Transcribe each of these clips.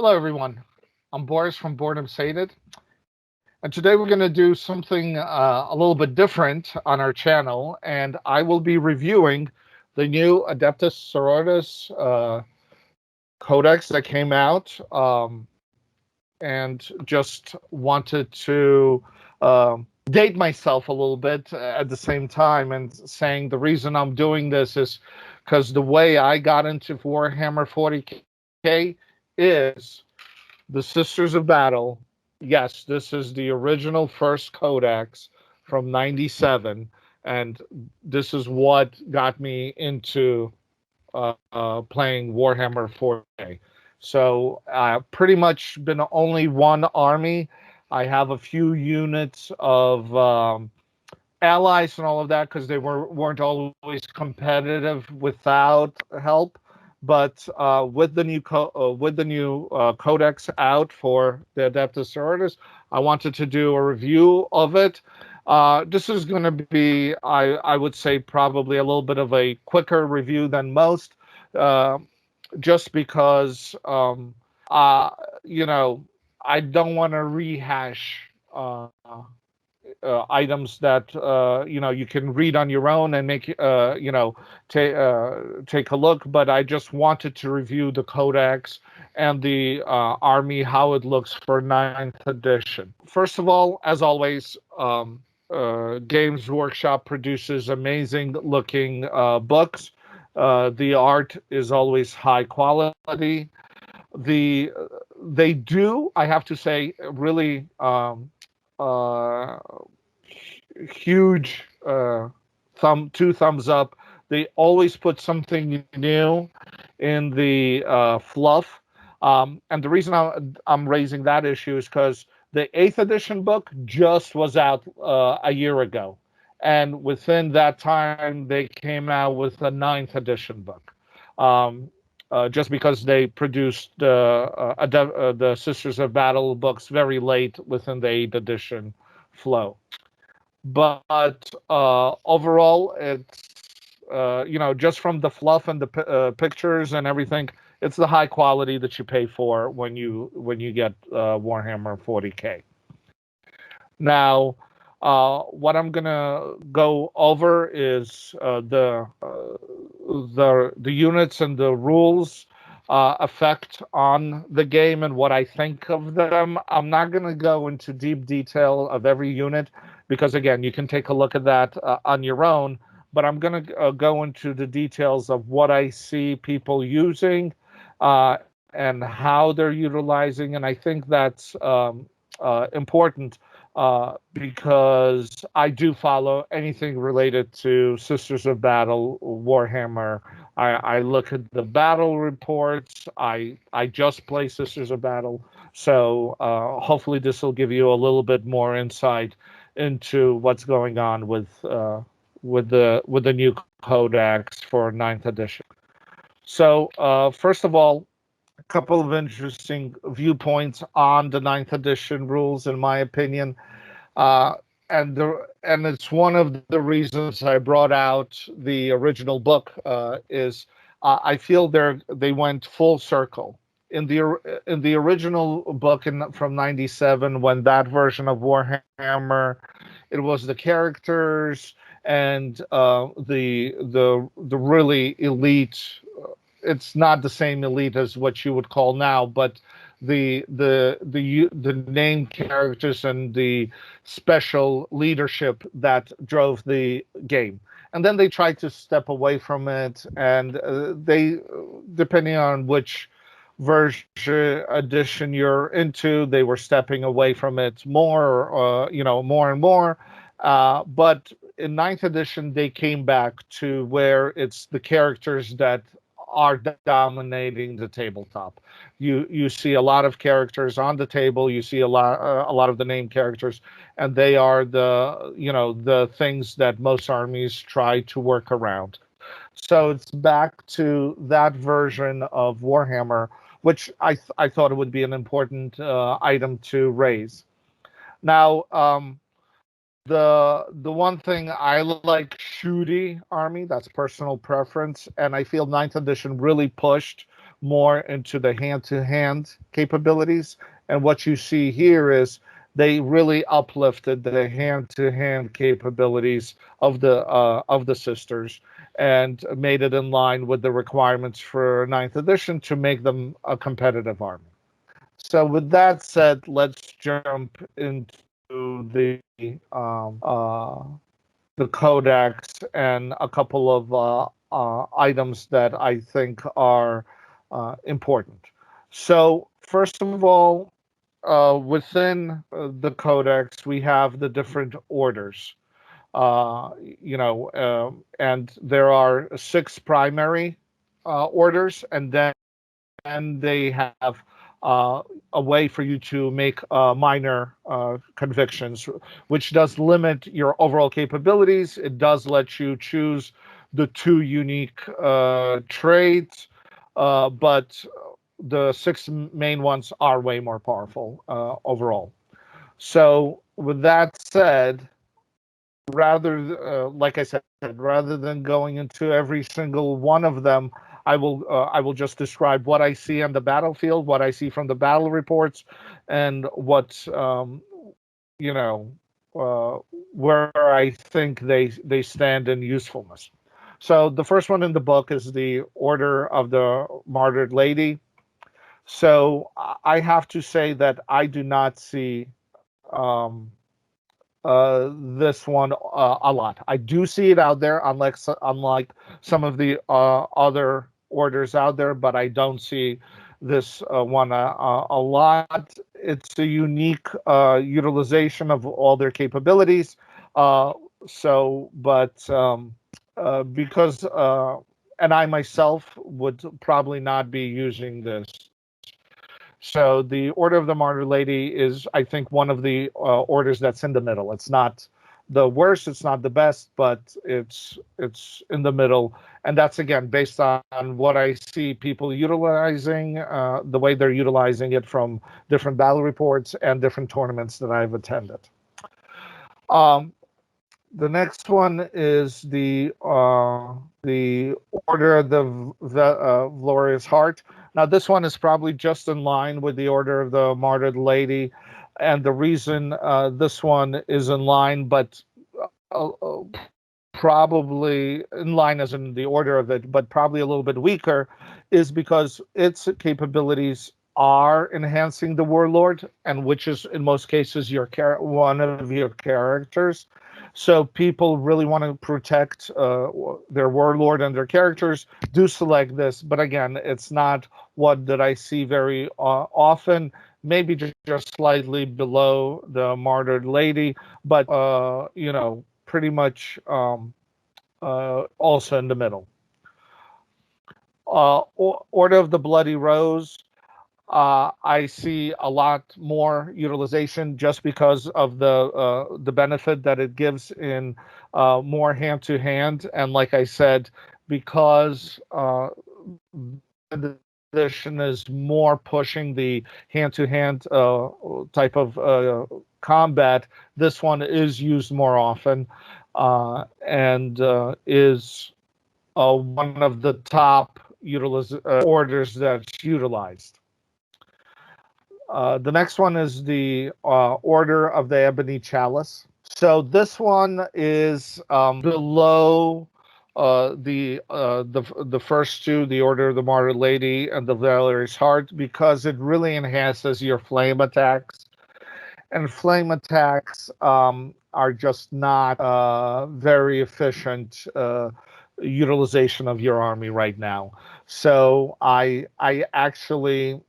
Hello, everyone. I'm Boris from Boredom Sated, and today we're going to do something a little bit different on our channel, and I will be reviewing the new Adepta Soroitas Codex that came out, and just wanted to date myself a little bit at the same time, and saying the reason I'm doing this is because the way I got into Warhammer 40K is the Sisters of Battle. Yes, this is the original first codex from 97, and this is what got me into playing Warhammer 4K. So pretty much been only one army. I have a few units of allies and all of that because they weren't always competitive without help. But with the new codex out for the Adepta Soroitas, I wanted to do a review of it. This is going to be, I would say, probably a little bit of a quicker review than most, uh, just because you know, I don't want to rehash items that you can read on your own and make take a look. But I just wanted to review the codex and the army, how it looks for ninth edition. First of all, as always, Games Workshop produces amazing looking books. The art is always high quality. The They do, I have to say, really uh, huge two thumbs up. They always put something new in the fluff. And the reason I'm raising that issue is because the 8th edition book just was out a year ago. And within that time, they came out with a ninth edition book. Just because they produced the Sisters of Battle books very late within the 8th edition flow. But overall, it's just from the fluff and the pictures and everything, it's the high quality that you pay for when you get Warhammer 40K. Now, what I'm gonna go over is the units and the rules effect on the game and what I think of them. I'm not going to go into deep detail of every unit because, again, you can take a look at that on your own. But I'm going to go into the details of what I see people using and how they're utilizing. And I think that's important because I do follow anything related to Sisters of Battle, Warhammer. I look at the battle reports. I just play Sisters of Battle, so hopefully this will give you a little bit more insight into what's going on with the new codex for ninth edition. So first of all, a couple of interesting viewpoints on the ninth edition rules, in my opinion. Uh, and it's one of the reasons I brought out the original book is I feel they went full circle in the original book from '97, when that version of Warhammer, it was the characters and the really elite. It's not the same elite as what you would call now, but the name characters and the special leadership that drove the game. And then they tried to step away from it, and they, depending on which version edition you're into, they were stepping away from it more, more and more. But in ninth edition, they came back to where it's the characters that are dominating the tabletop. You see a lot of characters on the table. You see a lot of the name characters, and they are the things that most armies try to work around. So it's back to that version of Warhammer, which I thought it would be an important item to raise. Now, the one thing I like shooty army, that's personal preference, and I feel ninth edition really pushed more into the hand-to-hand capabilities. And what you see here is they really uplifted the hand-to-hand capabilities of the sisters and made it in line with the requirements for ninth edition to make them a competitive army. So with that said, let's jump into um, uh, the codex and a couple of items that I think are important. So first of all, within the codex, we have the different orders. And there are 6 primary orders, and then they have uh, a way for you to make minor convictions, which does limit your overall capabilities. It does let you choose the 2 unique traits, but the 6 main ones are way more powerful overall. So, with that said, like I said, rather than going into every single one of them, I will just describe what I see on the battlefield, what I see from the battle reports, and what you know uh, where I think they stand in usefulness. So the first one in the book is the Order of the Martyred Lady. So I have to say that I do not see um, this one a lot. I do see it out there, unlike some of the other orders out there, but I don't see this one a lot. It's a unique utilization of all their capabilities. Uh, but because and I myself would probably not be using this. So the Order of the Martyr Lady is, I think, one of the orders that's in the middle. It's not the worst, it's not the best, but it's in the middle, and that's again based on what I see people utilizing, the way they're utilizing it from different battle reports and different tournaments that I've attended. Um, the next one is the Order of the Glorious Heart. Now, this one is probably just in line with the Order of the Martyred Lady, and the reason this one is in line, but uh, uh, probably in line as in the order of it, but probably a little bit weaker, is because its capabilities are enhancing the warlord, and which is in most cases one of your characters. So people really want to protect their warlord and their characters. Do select this, but again, it's not what that I see very often. Maybe just slightly below the Martyred Lady, but pretty much also in the middle. Order of the Bloody Rose. I see a lot more utilization just because of the benefit that it gives in more hand to hand, and like I said, because the edition is more pushing the hand to hand type of combat. This one is used more often and is one of the top orders that's utilized. The next one is the Order of the Ebony Chalice. So this one is below the first 2, the Order of the Martyred Lady and the Valorous Heart, because it really enhances your flame attacks. And flame attacks are just not very efficient utilization of your army right now. So I actually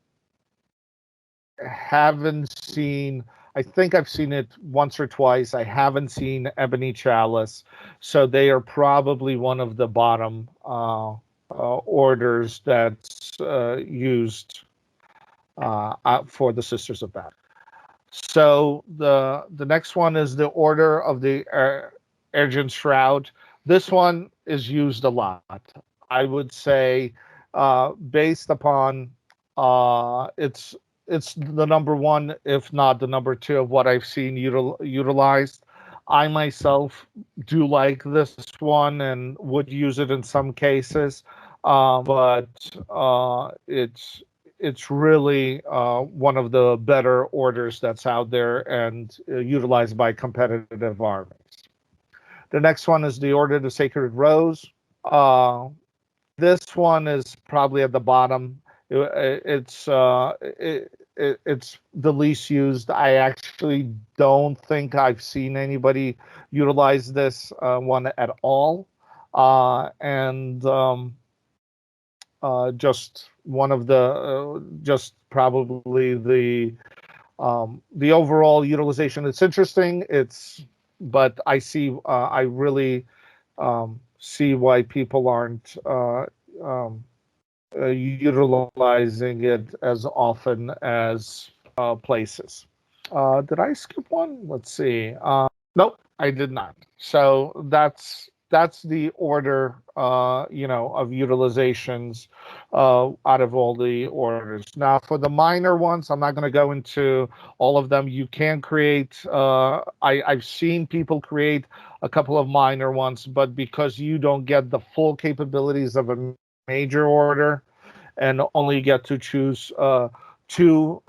haven't seen. I think I've seen it once or twice. I haven't seen Ebony Chalice, so they are probably one of the bottom orders that's used for the Sisters of Battle. So the next one is the Order of the Argent Shroud. This one is used a lot. I would say, based upon it's the number 1, if not the number 2 of what I've seen utilized. I myself do like this one and would use it in some cases. but it's really one of the better orders that's out there and utilized by competitive armies. The next one is the Order of the Sacred Rose. Uh, this one is probably at the bottom. It's the least used. I actually don't think I've seen anybody utilize this one at all. And just one of just probably the overall utilization. It's interesting. But I really see why people aren't utilizing it as often as places. Did I skip one? Let's see. Nope, I did not. So that's the order, of utilizations out of all the orders. Now, for the minor ones, I'm not going to go into all of them. You can create. I've seen people create a couple of minor ones, but because you don't get the full capabilities of a major order, and only get to choose two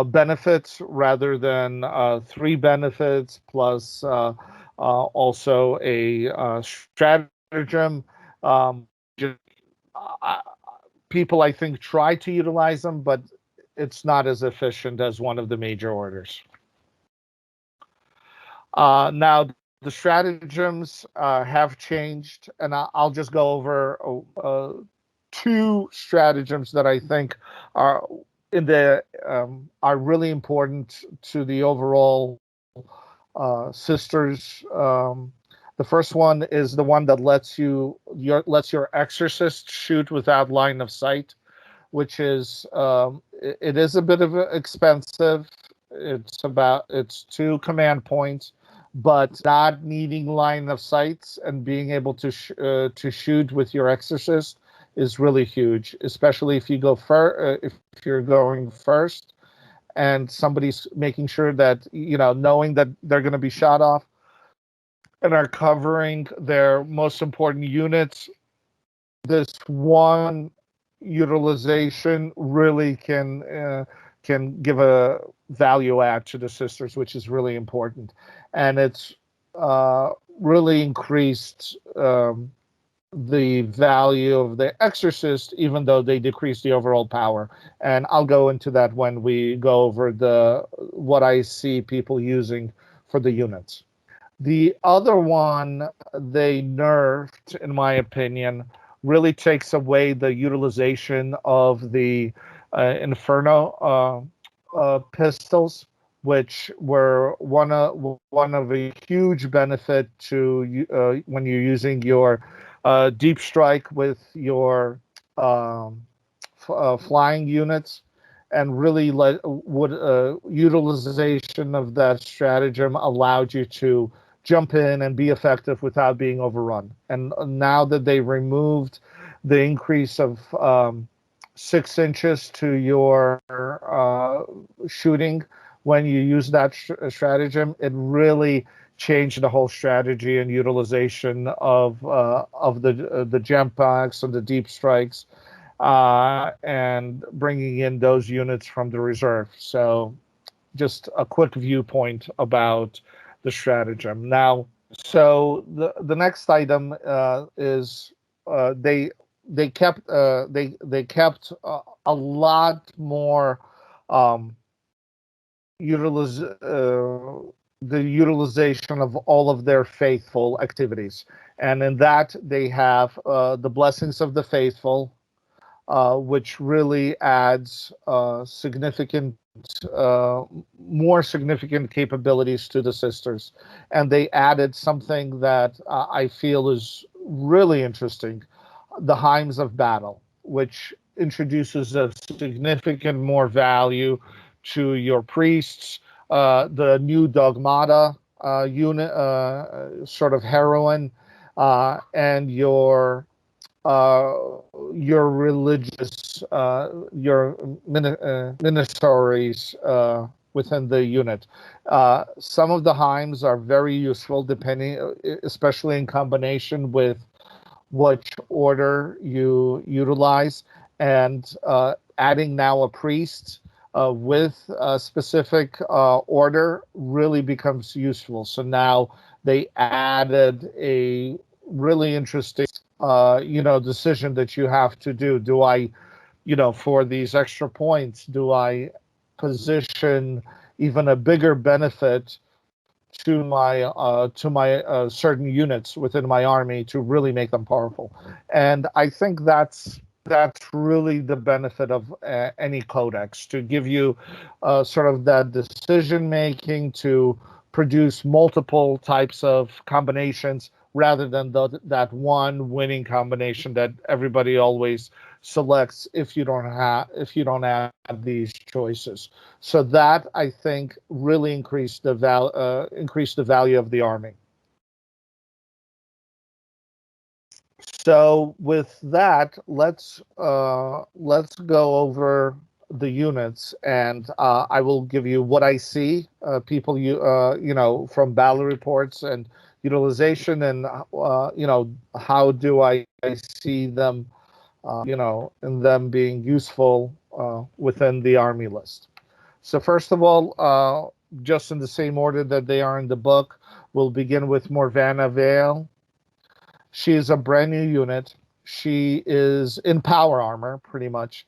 benefits rather than three benefits, plus also a stratagem. Just, uh, People, I think, try to utilize them, but it's not as efficient as one of the major orders. Now, the stratagems have changed, and I'll just go over two stratagems that I think are are really important to the overall sisters. The first one is the one that lets your exorcist shoot without line of sight, which is it is a bit of expensive. It's 2 command points, but not needing line of sights and being able to shoot with your exorcist is really huge, especially if you go if you're going first and somebody's making sure that knowing that they're going to be shot off and are covering their most important units. This one utilization really can give a value add to the sisters, which is really important, and it's really increased the value of the exorcist, even though they decrease the overall power. And I'll go into that when we go over what I see people using for the units. The other one they nerfed, in my opinion, really takes away the utilization of the Inferno pistols, which were one of a huge benefit to when you're using your deep strike with your flying units, and really utilization of that stratagem allowed you to jump in and be effective without being overrun. And now that they removed the increase of 6 inches to your shooting when you use that stratagem, it really changed the whole strategy and utilization of the jump packs and the deep strikes, and bringing in those units from the reserve. So just a quick viewpoint about the stratagem. Now, so the next item is they kept a lot more the utilization of all of their faithful activities, and in that they have the blessings of the faithful, which really adds more significant capabilities to the sisters. And they added something that I feel is really interesting: the Hymns of Battle, which introduces a significant more value to your priests. The new Dogmata unit, sort of heroine, and your religious, your ministries within the unit. Some of the hymns are very useful, especially in combination with which order you utilize, and adding now a priest with a specific order really becomes useful. So now they added a really interesting, decision that you have to do. Do I, for these extra points, do I position even a bigger benefit to my certain units within my army to really make them powerful? And I think that's really the benefit of any codex, to give you sort of that decision making to produce multiple types of combinations rather than that one winning combination that everybody always selects if you don't have these choices. So that, I think, really increased the value of the army. So with that, let's go over the units, and I will give you what I see. People, from battle reports and utilization, and how do I see them, in them being useful within the army list. So first of all, just in the same order that they are in the book, we'll begin with Morvana Vale. She is a brand new unit. She is in power armor, pretty much.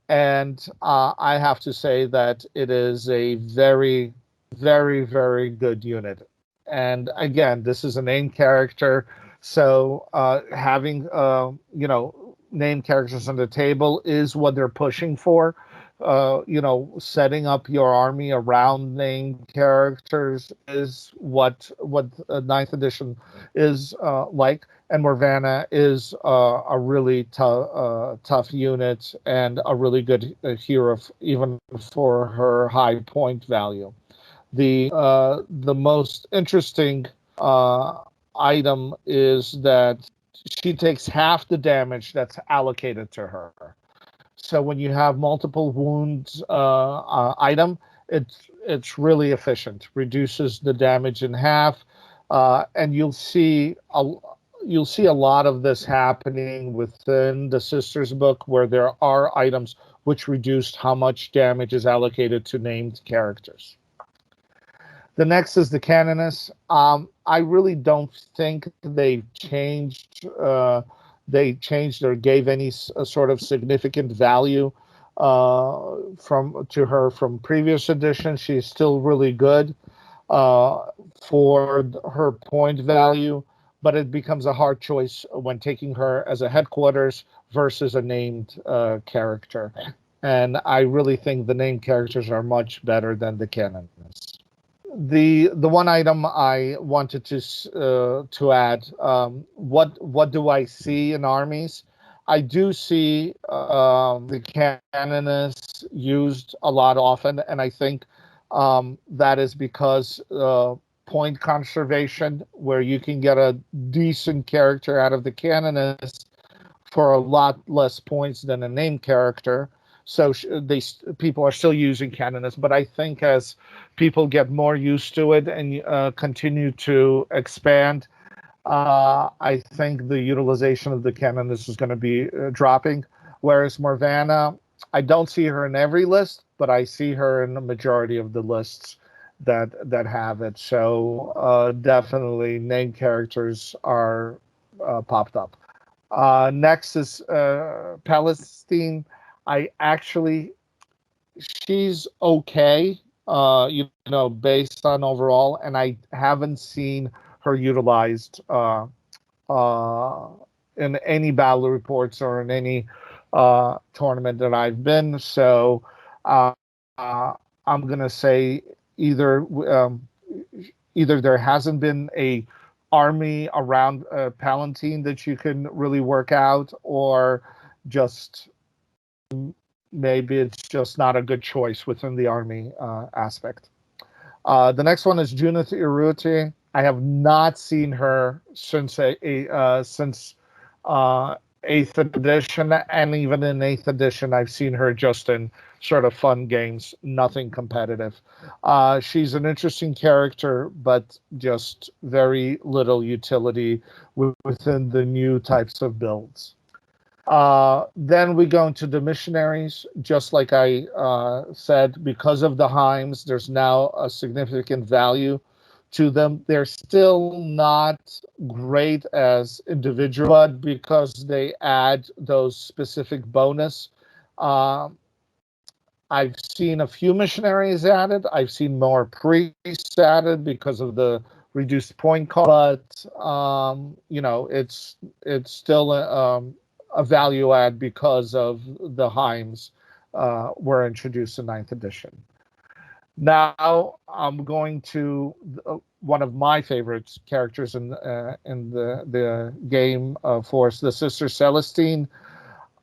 And I have to say that it is a very, very, very good unit. And again, this is a named character. So having, named characters on the table is what they're pushing for. Setting up your army around named characters is what ninth edition is like. And Morvana is a really tough unit and a really good hero, even for her high point value. The most interesting item is that she takes half the damage that's allocated to her. So when you have multiple wounds item, it's really efficient. Reduces the damage in half, and you'll see a lot of this happening within the Sisters book, where there are items which reduced how much damage is allocated to named characters. The next is the Canoness. I really don't think they changed or gave any sort of significant value from to her from previous editions. She's still really good for her point value, but it becomes a hard choice when taking her as a headquarters versus a named character. And I really think the named characters are much better than the canonists. The one item I wanted to add, what do I see in armies? I do see the canonists used a lot often, and I think that is because point conservation, where you can get a decent character out of the canonist for a lot less points than a named character. So people are still using canonists, but I think as people get more used to it and continue to expand, I think the utilization of the canonist is going to be dropping. Whereas Morvana, I don't see her in every list, but I see her in the majority of the lists that have it. So definitely named characters are popped up. Next is Palestine. She's okay, based on overall, and I haven't seen her utilized in any battle reports or in any tournament that I've been. So uh, I'm gonna say either either there hasn't been a army around Palatine that you can really work out, or just maybe it's just not a good choice within the army aspect. The next one is Junith Iruti. I have not seen her since 8th edition, and even in 8th edition, I've seen her just in sort of fun games, nothing competitive. She's an interesting character, but just very little utility within the new types of builds. Then we go into the missionaries. Just like I said, because of the Heims, there's now a significant value to them. They're still not great as individual, but because they add those specific bonus. Uh, I've seen a few missionaries added. I've seen more priests added because of the reduced point cost. But it's still a value add because of the Heims were introduced in 9th edition. Now I'm going to one of my favorite characters in the game for the Sister Celestine.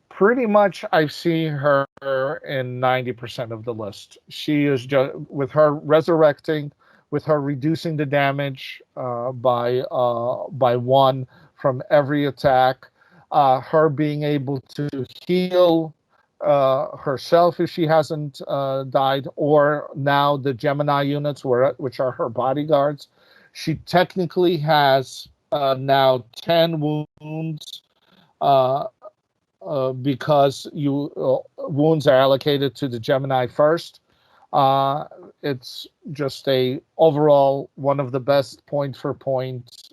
Pretty much, I've seen her in 90% of the list. She is just with her resurrecting, with her reducing the damage by 1 from every attack, her being able to heal herself if she hasn't died, or now the Gemini units, which are her bodyguards. She technically has now 10 wounds. Because wounds are allocated to the Gemini first. It's just a overall one of the best point for point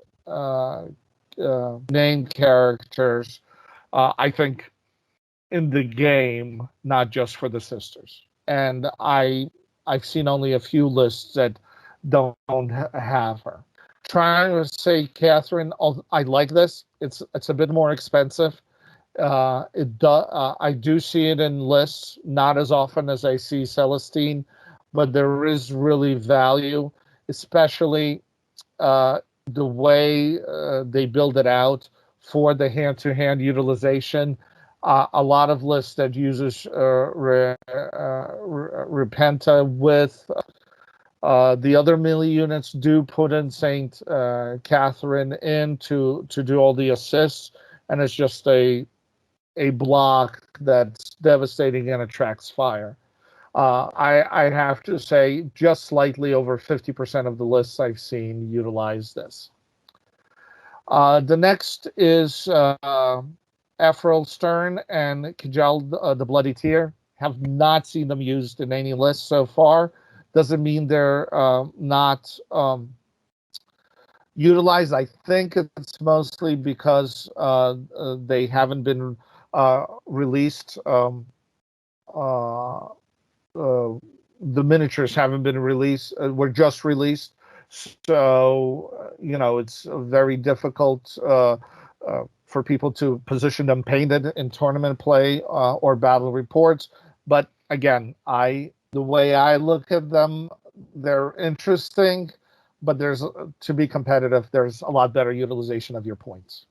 named characters, I think, in the game, not just for the sisters. And I've seen only a few lists that don't have her. Trying to say Catherine, I like this. It's a bit more expensive. I do see it in lists, not as often as I see Celestine, but there is really value, especially the way they build it out for the hand-to-hand utilization. A lot of lists that uses Repenta with the other melee units do put in Saint Catherine in to do all the assists, and it's just a block that's devastating and attracts fire. I have to say, just slightly over 50% of the lists I've seen utilize this. The next is Ephraim Stern and Kjal the Bloody Tear. Have not seen them used in any list so far. Doesn't mean they're not utilized. I think it's mostly because they haven't been released. The miniatures haven't been released. Were just released, so it's very difficult for people to position them painted in tournament play or battle reports. But again, the way I look at them, they're interesting, but to be competitive, there's a lot better utilization of your points.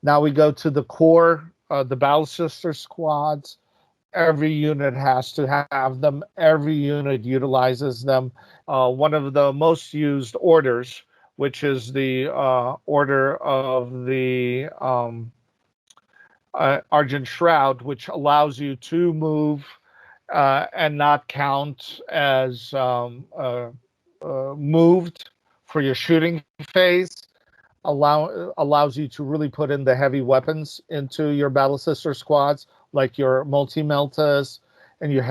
Now we go to the core, the Battle Sister squads. Every unit has to have them. Every unit utilizes them. One of the most used orders, which is the Order of the Argent Shroud, which allows you to move and not count as moved for your shooting phase. Allows you to really put in the heavy weapons into your Battle Sister squads, like your multi-meltas and your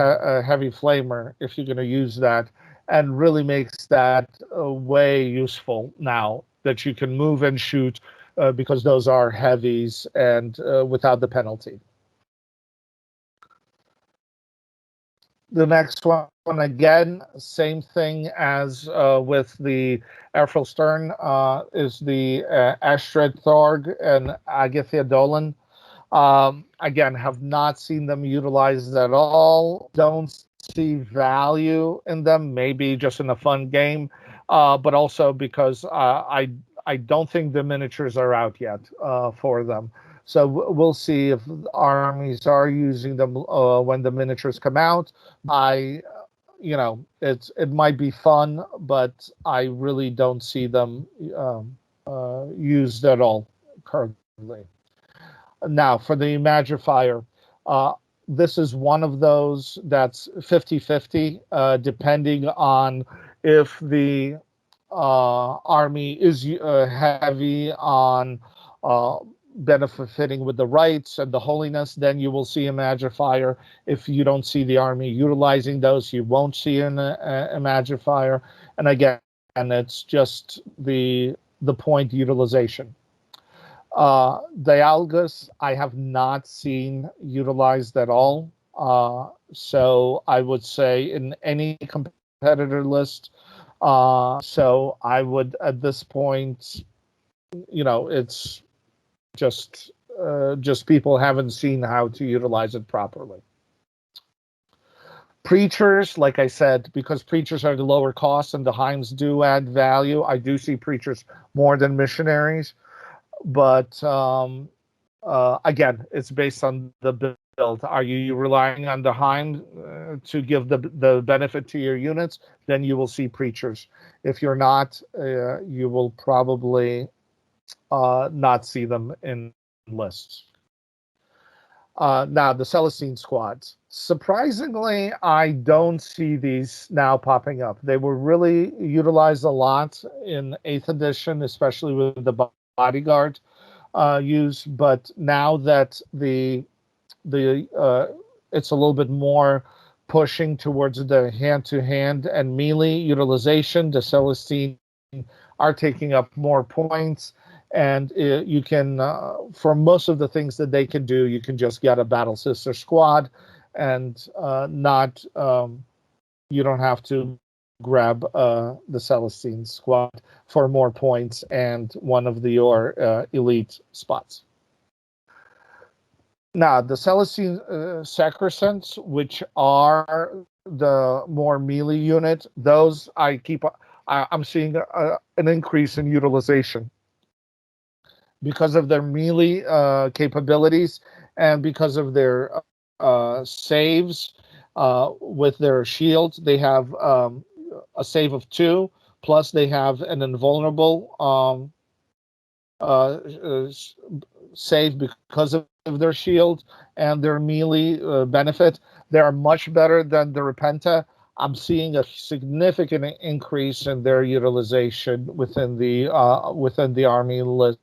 heavy flamer, if you're going to use that, and really makes that way useful now that you can move and shoot because those are heavies and without the penalty. The next one, again, same thing as with the Erfel Stern, is the Astrid Thorg and Agathia Dolan. Again, have not seen them utilized at all. Don't see value in them, maybe just in a fun game, but also because I don't think the miniatures are out yet for them. So we'll see if armies are using them when the miniatures come out. It might be fun, but I really don't see them used at all currently. Now, for the Magifier, this is one of those that's 50-50, depending on if the army is heavy on benefiting with the rites and the holiness, then you will see a Magifier. If you don't see the army utilizing those, you won't see a Magifier. And again, it's just the point utilization. Dialgus, I have not seen utilized at all. So I would say in any competitor list. So I would, at this point, it's just people haven't seen how to utilize it properly. Preachers, like I said, because preachers are the lower cost and the Heims do add value, I do see preachers more than missionaries. But again, it's based on the build. Are you relying on the Heim to give the benefit to your units? Then you will see preachers. If you're not, you will probably not see them in lists. Now, the Celestine squads. Surprisingly, I don't see these now popping up. They were really utilized a lot in 8th edition, especially with the bodyguard use. But now that the it's a little bit more pushing towards the hand-to-hand and melee utilization, the Celestine are taking up more points. And you can, for most of the things that they can do, you can just get a Battle Sister squad, and you don't have to grab the Celestine squad for more points and one of your elite spots. Now, the Celestine Sacrosancts, which are the more melee unit, those I'm seeing an increase in utilization because of their melee capabilities and because of their saves with their shields. They have a save of 2, plus they have an invulnerable save because of their shield and their melee benefit. They are much better than the Repenta. I'm seeing a significant increase in their utilization within the army list.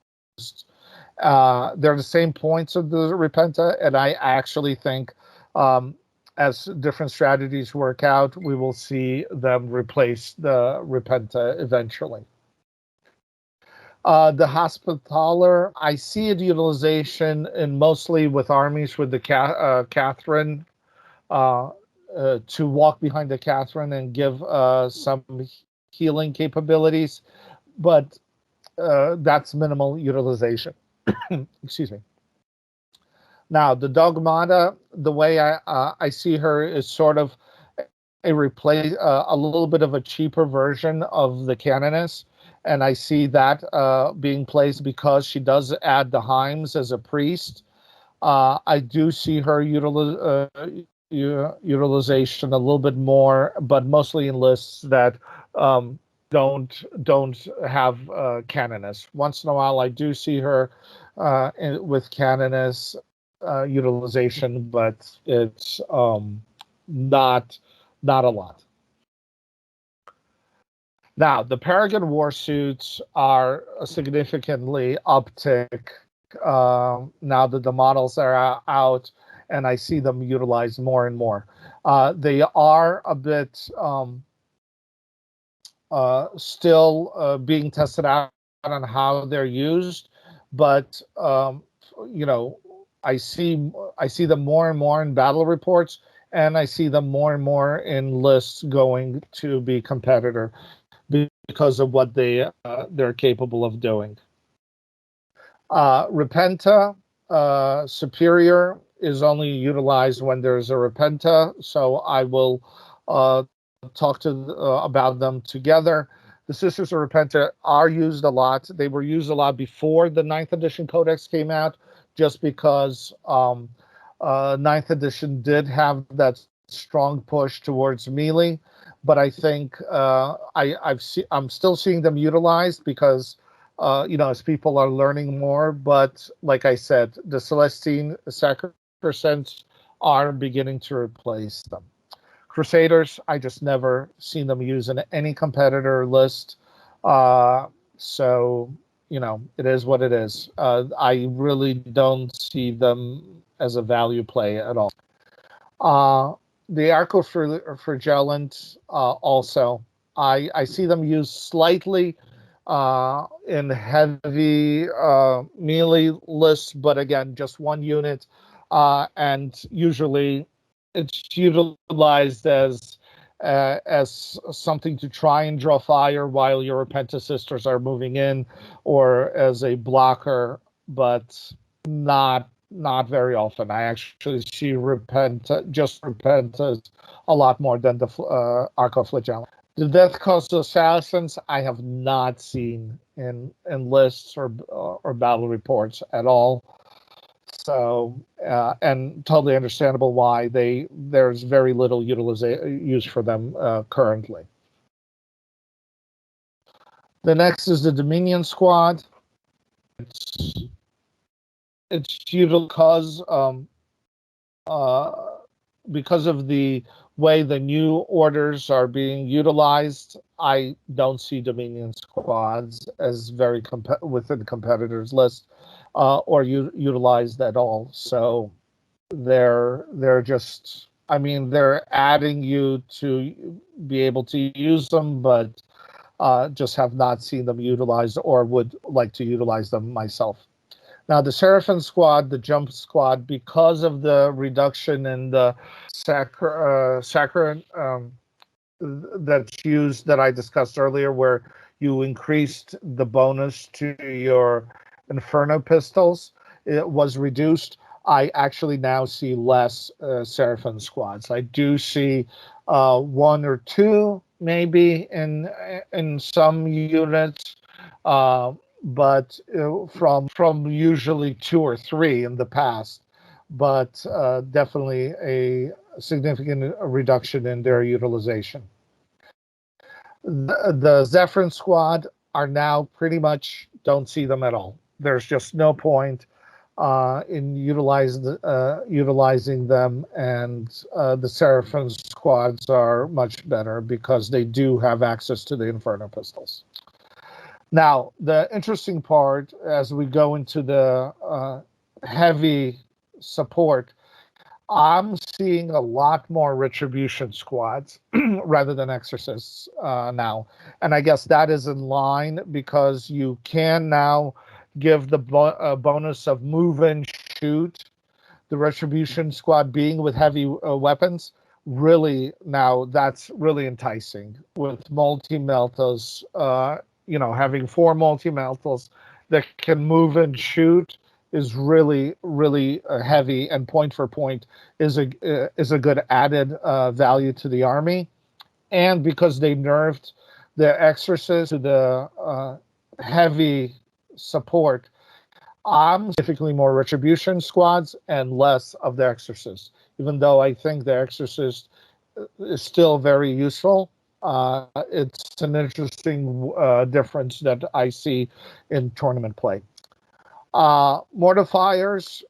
They're the same points of the Repenta, and I actually think as different strategies work out, we will see them replace the Repenta eventually. The Hospitaller, I see it utilization in mostly with armies with the Catherine, to walk behind the Catherine and give some healing capabilities, but that's minimal utilization. Excuse me. Now, the Dogmata, the way I see her is sort of a little bit of a cheaper version of the Canoness, and I see that being placed because she does add the Heims as a priest. I do see her utilization a little bit more, but mostly in lists that don't have Canoness. Once in a while, I do see her with Canoness utilization, but it's not a lot. Now, the Paragon Warsuits are a significantly uptick now that the models are out, and I see them utilized more and more. They are a bit still being tested out on how they're used, but I see them more and more in battle reports, and I see them more and more in lists going to be competitor because of what they're capable of doing. Repenta Superior is only utilized when there's a Repenta, so I will talk about them together. The Sisters of Repenta are used a lot. They were used a lot before the 9th edition Codex came out, just because 9th edition did have that strong push towards melee. But I think I'm still seeing them utilized because as people are learning more. But like I said, the Celestine Sacrosancts are beginning to replace them. Crusaders, I just never seen them use in any competitor list. So, it is what it is. I really don't see them as a value play at all. The Arcoflagellant also, I see them used slightly in heavy melee lists, but again, just one unit, and usually it's utilized as something to try and draw fire while your Repenta sisters are moving in, or as a blocker, but not very often. I actually see Repentas a lot more than the Arcoflagellant. The Death Cost Assassins I have not seen in lists or battle reports at all. So, and totally understandable why there's very little use for them currently. The next is the Dominion Squad. It's usual because of the way the new orders are being utilized. I don't see Dominion Squads as very within the competitors list. Or utilized at all. So they're just, they're adding you to be able to use them, but just have not seen them utilized or would like to utilize them myself. Now, the Seraphim Squad, the Jump Squad, because of the reduction in the saccharin that's used that I discussed earlier, where you increased the bonus to your Inferno pistols, it was reduced. I actually now see less Seraphim Squads. I do see one or two maybe in some units, but from usually two or three in the past, but definitely a significant reduction in their utilization. The Zephyrin Squad are now pretty much don't see them at all. There's just no point in utilizing them, and the Seraphim Squads are much better because they do have access to the Inferno pistols. Now, the interesting part as we go into the heavy support, I'm seeing a lot more Retribution Squads rather than Exorcists now. And I guess that is in line because you can now give the bonus of move and shoot. The Retribution Squad being with heavy weapons, really now that's really enticing. With multi-meltas, having 4 multi-meltas that can move and shoot is really, really heavy, and point for point is a good added value to the army. And because they nerfed the Exorcist to the heavy support, I'm specifically more Retribution Squads and less of the Exorcist, even though I think the Exorcist is still very useful. It's an interesting difference that I see in tournament play. Mortifiers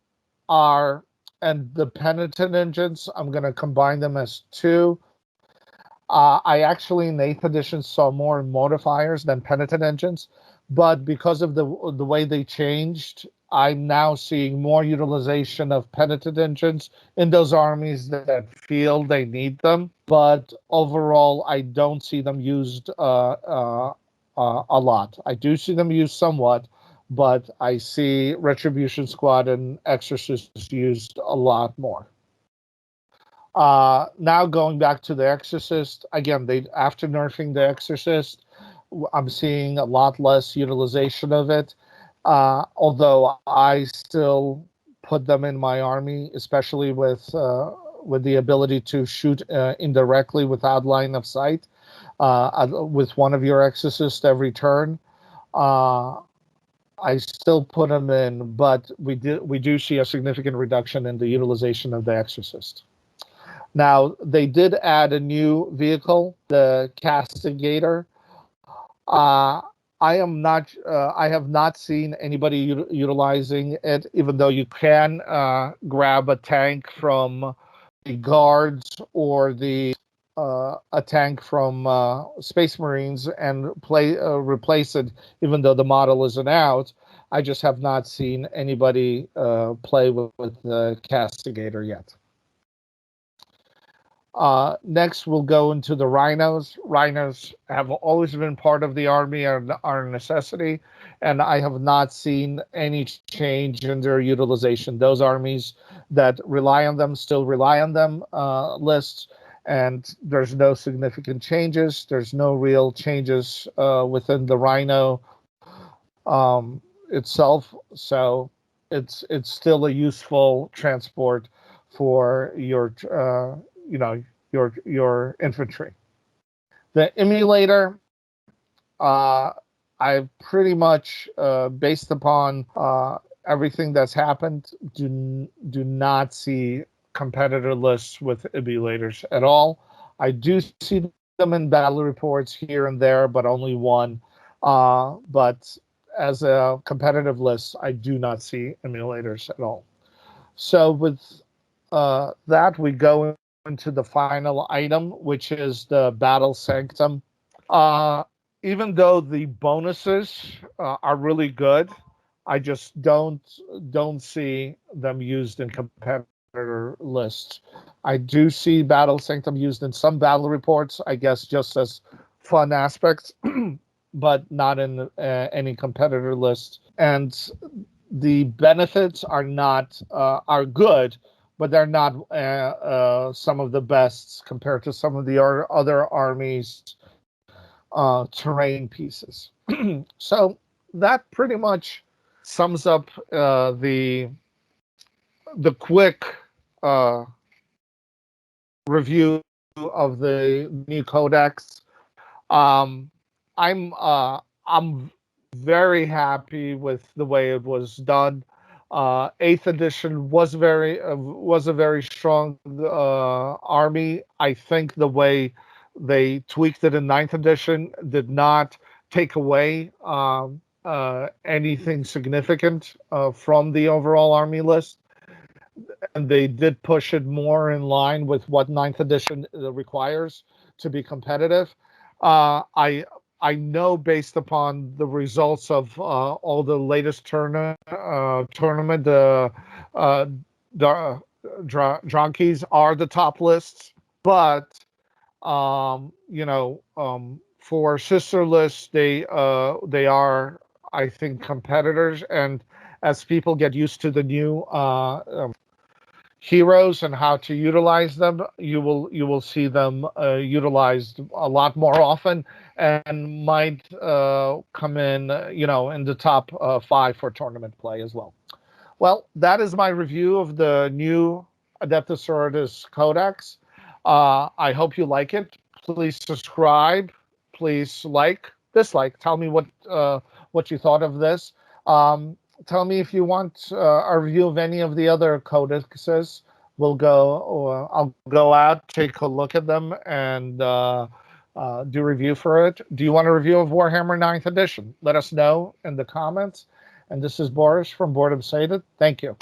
are, and the Penitent Engines, I'm going to combine them as 2. I actually in 8th edition saw more Mortifiers than Penitent Engines, but because of the way they changed, I'm now seeing more utilization of Penitent Engines in those armies that feel they need them. But overall, I don't see them used a lot. I do see them used somewhat, but I see Retribution Squad and Exorcist used a lot more. Now going back to the Exorcist, again, after nerfing the Exorcist, I'm seeing a lot less utilization of it. Although I still put them in my army, especially with the ability to shoot indirectly without line of sight, with one of your Exorcists every turn. I still put them in, but we do see a significant reduction in the utilization of the Exorcist. Now, they did add a new vehicle, the Castigator. I am not. I have not seen anybody utilizing it, even though you can grab a tank from the guards or the a tank from Space Marines and replace it, even though the model isn't out. I just have not seen anybody play with the Castigator yet. Next, we'll go into the rhinos. Rhinos have always been part of the army, are a necessity, and I have not seen any change in their utilization. Those armies that rely on them still rely on them lists, and there's no significant changes. There's no real changes within the rhino itself, so it's still a useful transport for your your infantry. The emulator, I've pretty much based upon everything that's happened, do not see competitor lists with emulators at all. I do see them in battle reports here and there, but only one. But as a competitive list, I do not see emulators at all. So with that, we go into the final item, which is the Battle Sanctum. Even though the bonuses are really good, I just don't see them used in competitor lists. I do see Battle Sanctum used in some battle reports, I guess, just as fun aspects, but not in any competitor list. And the benefits are not are good, but they're not some of the best compared to some of the other armies' terrain pieces. So that pretty much sums up the quick review of the new codex. I'm very happy with the way it was done. 8th edition was a very strong army. I think the way they tweaked it in 9th edition did not take away anything significant from the overall army list, and they did push it more in line with what 9th edition requires to be competitive. I know, based upon the results of all the latest tournament, Dronkeys are the top lists, but for sister lists, they are, I think, competitors, and as people get used to the new heroes and how to utilize them, you will see them utilized a lot more often, and might come in in the top 5 for tournament play as well. Well, that is my review of the new Adepta Soroitas Codex. I hope you like it. Please subscribe. Please dislike. Tell me what you thought of this. Tell me if you want a review of any of the other codexes. I'll go out, take a look at them, and do a review for it. Do you want a review of Warhammer 9th edition? Let us know in the comments. And this is Boris from Boredom Sated. Thank you.